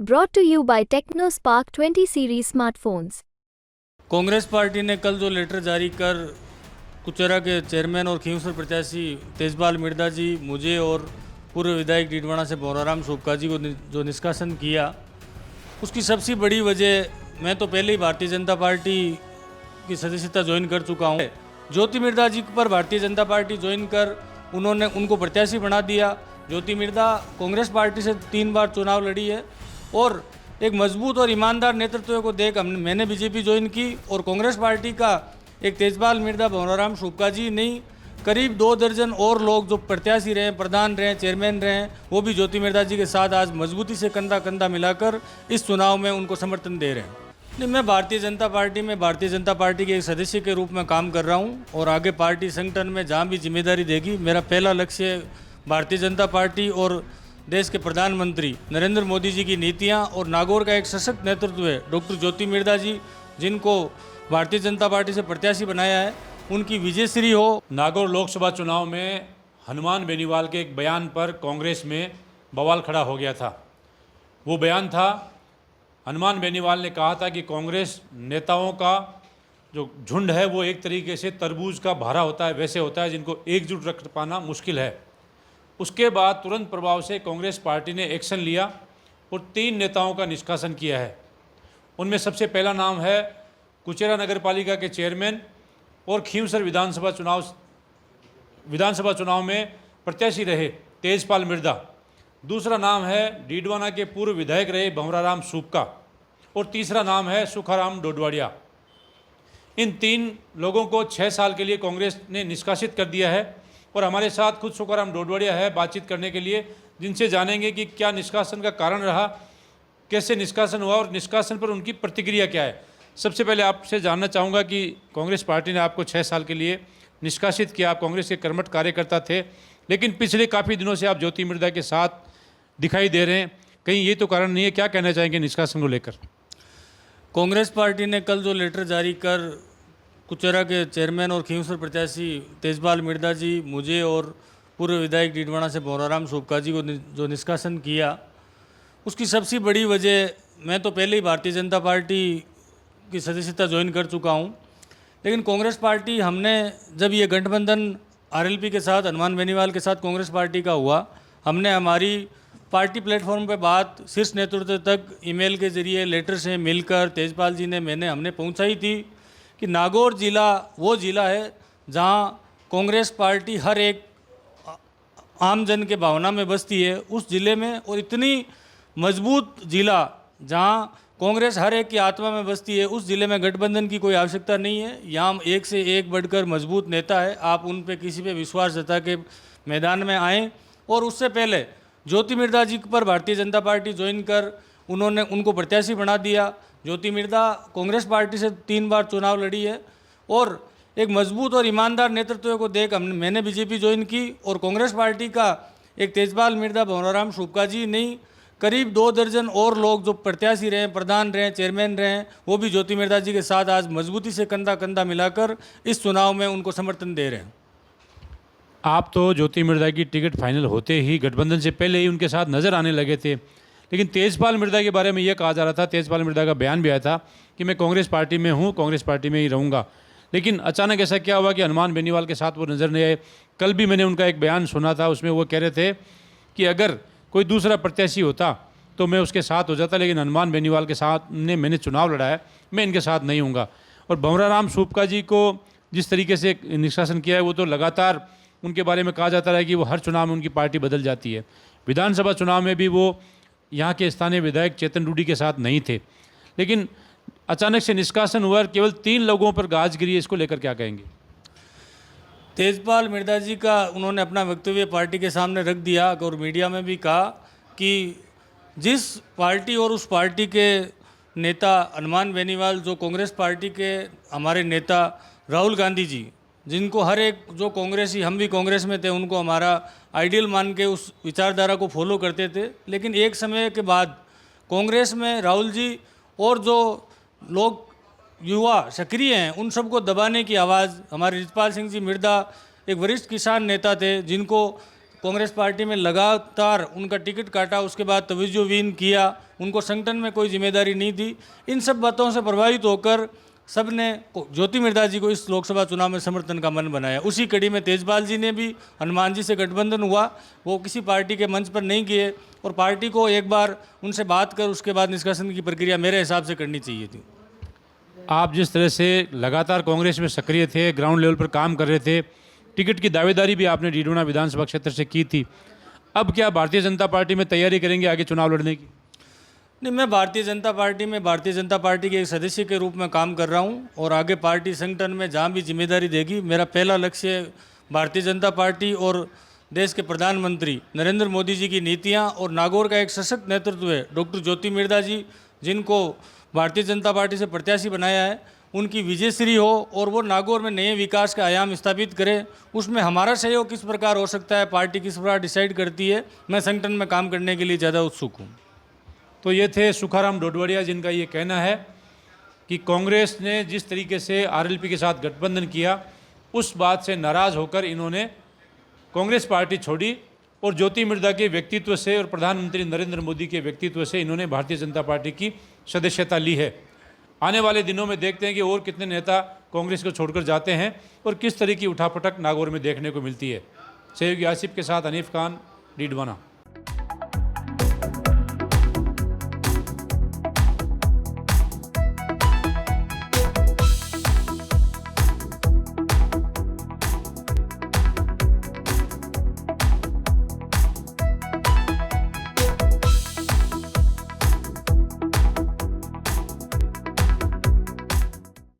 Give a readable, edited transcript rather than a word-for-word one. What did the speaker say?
Brought to you by TechnoSpark 20 series smartphones. Congress party ने कल जो लेटर जारी कर कुचेरा के चेयरमैन और खींवसर प्रत्याशी तेजपाल मिर्दा जी, मुझे और पूर्व विधायक डीडवाना से भौराराम सोपका जी को जो निष्कासन किया, उसकी सबसे बड़ी वजह, मैं तो पहले ही भारतीय जनता पार्टी की सदस्यता ज्वाइन कर चुका हूँ। ज्योति मिर्दा जी पर भारतीय जनता पार्टी ज्वाइन कर उन्होंने उनको प्रत्याशी बना दिया। ज्योति मिर्दा कांग्रेस पार्टी से 3 बार चुनाव लड़ी है और एक मजबूत और ईमानदार नेतृत्व को देख मैंने बीजेपी ज्वाइन की और कांग्रेस पार्टी का एक तेजपाल मिर्दा, भौराराम सोपका जी नहीं, करीब 2 दर्जन और लोग जो प्रत्याशी रहे, प्रधान रहे, चेयरमैन रहे, वो भी ज्योति मिर्दा जी के साथ आज मजबूती से कंधा कंधा मिलाकर इस चुनाव में उनको समर्थन दे रहे हैं। नहीं, मैं भारतीय जनता पार्टी के एक सदस्य के रूप में काम कर रहा हूँ और आगे पार्टी संगठन में जहाँ भी जिम्मेदारी देगी, मेरा पहला लक्ष्य भारतीय जनता पार्टी और देश के प्रधानमंत्री नरेंद्र मोदी जी की नीतियां और नागौर का एक सशक्त नेतृत्व है डॉक्टर ज्योति मिर्दा जी, जिनको भारतीय जनता पार्टी से प्रत्याशी बनाया है, उनकी विजयश्री हो। नागौर लोकसभा चुनाव में हनुमान बेनीवाल के एक बयान पर कांग्रेस में बवाल खड़ा हो गया था। वो बयान था, हनुमान बेनीवाल ने कहा था कि कांग्रेस नेताओं का जो झुंड है वो एक तरीके से तरबूज का भारा होता है, वैसे होता है, जिनको एकजुट रख पाना मुश्किल है। उसके बाद तुरंत प्रभाव से कांग्रेस पार्टी ने एक्शन लिया और 3 नेताओं का निष्कासन किया है। उनमें सबसे पहला नाम है कुचेरा नगर पालिका के चेयरमैन और खींवसर विधानसभा चुनाव में प्रत्याशी रहे तेजपाल मिर्दा। दूसरा नाम है डीडवाना के पूर्व विधायक रहे भौराराम सोपका और तीसरा नाम है सुखाराम डोडवाड़िया। इन 3 लोगों को 6 साल के लिए कांग्रेस ने निष्कासित कर दिया है और हमारे साथ खुद सुखाराम डोडवाड़िया है बातचीत करने के लिए, जिनसे जानेंगे कि क्या निष्कासन का कारण रहा, कैसे निष्कासन हुआ और निष्कासन पर उनकी प्रतिक्रिया क्या है। सबसे पहले आपसे जानना चाहूँगा कि कांग्रेस पार्टी ने आपको 6 साल के लिए निष्कासित किया। आप कांग्रेस के कर्मठ कार्यकर्ता थे, लेकिन पिछले काफ़ी दिनों से आप ज्योति मिर्दा के साथ दिखाई दे रहे हैं, कहीं ये तो कारण नहीं है? क्या कहना चाहेंगे निष्कासन को लेकर? कांग्रेस पार्टी ने कल जो लेटर जारी कर कुचेरा के चेयरमैन और खींवसर प्रत्याशी तेजपाल मिर्दा जी, मुझे और पूर्व विधायक डीडवाना से भौराराम सोपका जी को जो निष्कासन किया, उसकी सबसे बड़ी वजह, मैं तो पहले ही भारतीय जनता पार्टी की सदस्यता ज्वाइन कर चुका हूँ, लेकिन कांग्रेस पार्टी, हमने जब ये गठबंधन आरएलपी के साथ, हनुमान बेनीवाल के साथ कांग्रेस पार्टी का हुआ, हमने हमारी पार्टी प्लेटफॉर्म पे बात शीर्ष नेतृत्व तक ईमेल के जरिए, लेटर से मिलकर तेजपाल जी ने हमने पहुँचाई थी कि नागौर ज़िला वो ज़िला है जहाँ कांग्रेस पार्टी हर एक आम जन के भावना में बसती है उस ज़िले में, और इतनी मजबूत ज़िला जहाँ कांग्रेस हर एक की आत्मा में बसती है, उस ज़िले में गठबंधन की कोई आवश्यकता नहीं है। यहाँ एक से एक बढ़कर मजबूत नेता है, आप उन पे किसी पे विश्वास जता के मैदान में आएँ। और उससे पहले ज्योति मिर्दा जी पर भारतीय जनता पार्टी ज्वाइन कर उनको प्रत्याशी बना दिया। ज्योति मिर्दा कांग्रेस पार्टी से 3 बार चुनाव लड़ी है और एक मजबूत और ईमानदार नेतृत्व को देख मैंने बीजेपी ज्वाइन की और कांग्रेस पार्टी का एक तेजपाल मिर्दा, भौराराम सोपका जी नहीं, करीब 2 दर्जन और लोग जो प्रत्याशी रहे, प्रधान रहे, चेयरमैन रहे, वो भी ज्योति मिर्दा जी के साथ आज मजबूती से कंधा कंधा मिलाकर इस चुनाव में उनको समर्थन दे रहे हैं। आप तो ज्योति मिर्दा की टिकट फाइनल होते ही गठबंधन से पहले ही उनके साथ नज़र आने लगे थे, लेकिन तेजपाल मिर्दा के बारे में यह कहा जा रहा था, तेजपाल मिर्दा का बयान भी आया था कि मैं कांग्रेस पार्टी में हूँ, कांग्रेस पार्टी में ही रहूँगा। लेकिन अचानक ऐसा क्या हुआ कि हनुमान बेनीवाल के साथ वो नज़र नहीं आए? कल भी मैंने उनका एक बयान सुना था, उसमें वो कह रहे थे कि अगर कोई दूसरा प्रत्याशी होता तो मैं उसके साथ हो जाता, लेकिन हनुमान बेनीवाल के साथ मैंने चुनाव लड़ा है, मैं इनके साथ नहीं हूँगा। और भौराराम सोपका जी को जिस तरीके से निष्कासन किया है, वो तो लगातार उनके बारे में कहा जाता रहा कि वो हर चुनाव में उनकी पार्टी बदल जाती है। विधानसभा चुनाव में भी वो यहाँ के स्थानीय विधायक चेतन रूडी के साथ नहीं थे, लेकिन अचानक से निष्कासन हुआ और केवल 3 लोगों पर गाज गिरी। इसको लेकर क्या कहेंगे? तेजपाल मिर्दा जी का उन्होंने अपना वक्तव्य पार्टी के सामने रख दिया और मीडिया में भी कहा कि जिस पार्टी और उस पार्टी के नेता हनुमान बेनीवाल, जो कांग्रेस पार्टी के हमारे नेता राहुल गांधी जी, जिनको हर एक जो कांग्रेसी, हम भी कांग्रेस में थे, उनको हमारा आइडियल मान के उस विचारधारा को फॉलो करते थे, लेकिन एक समय के बाद कांग्रेस में राहुल जी और जो लोग युवा सक्रिय हैं, उन सबको दबाने की आवाज़, हमारे रिजपाल सिंह जी मिर्दा एक वरिष्ठ किसान नेता थे, जिनको कांग्रेस पार्टी में लगातार उनका टिकट काटा, उसके बाद तवज्जोवीन किया, उनको संगठन में कोई जिम्मेदारी नहीं थी। इन सब बातों से प्रभावित होकर सब ने ज्योति मिर्धा जी को इस लोकसभा चुनाव में समर्थन का मन बनाया। उसी कड़ी में तेजपाल जी ने भी हनुमान जी से गठबंधन हुआ, वो किसी पार्टी के मंच पर नहीं किए और पार्टी को एक बार उनसे बात कर उसके बाद निष्कासन की प्रक्रिया मेरे हिसाब से करनी चाहिए थी। आप जिस तरह से लगातार कांग्रेस में सक्रिय थे, ग्राउंड लेवल पर काम कर रहे थे, टिकट की दावेदारी भी आपने डीडवाना विधानसभा क्षेत्र से की थी, अब क्या भारतीय जनता पार्टी में तैयारी करेंगे आगे चुनाव लड़ने की? नहीं, मैं भारतीय जनता पार्टी के एक सदस्य के रूप में काम कर रहा हूं और आगे पार्टी संगठन में जहां भी जिम्मेदारी देगी, मेरा पहला लक्ष्य भारतीय जनता पार्टी और देश के प्रधानमंत्री नरेंद्र मोदी जी की नीतियां और नागौर का एक सशक्त नेतृत्व है डॉक्टर ज्योति मिर्धा जी, जिनको भारतीय जनता पार्टी से प्रत्याशी बनाया है, उनकी विजयश्री हो और वो नागौर में नए विकास का आयाम स्थापित करें। उसमें हमारा सहयोग किस प्रकार हो सकता है, पार्टी किस प्रकार डिसाइड करती है, मैं संगठन में काम करने के लिए ज़्यादा उत्सुक हूँ। तो ये थे सुखाराम डोडवाड़िया, जिनका ये कहना है कि कांग्रेस ने जिस तरीके से आरएलपी के साथ गठबंधन किया, उस बात से नाराज़ होकर इन्होंने कांग्रेस पार्टी छोड़ी और ज्योति मिर्धा के व्यक्तित्व से और प्रधानमंत्री नरेंद्र मोदी के व्यक्तित्व से इन्होंने भारतीय जनता पार्टी की सदस्यता ली है। आने वाले दिनों में देखते हैं कि और कितने नेता कांग्रेस को छोड़कर जाते हैं और किस तरह की उठापटक नागौर में देखने को मिलती है। सहयोगी आसिफ के साथ हनीफ खान, डीडवाना।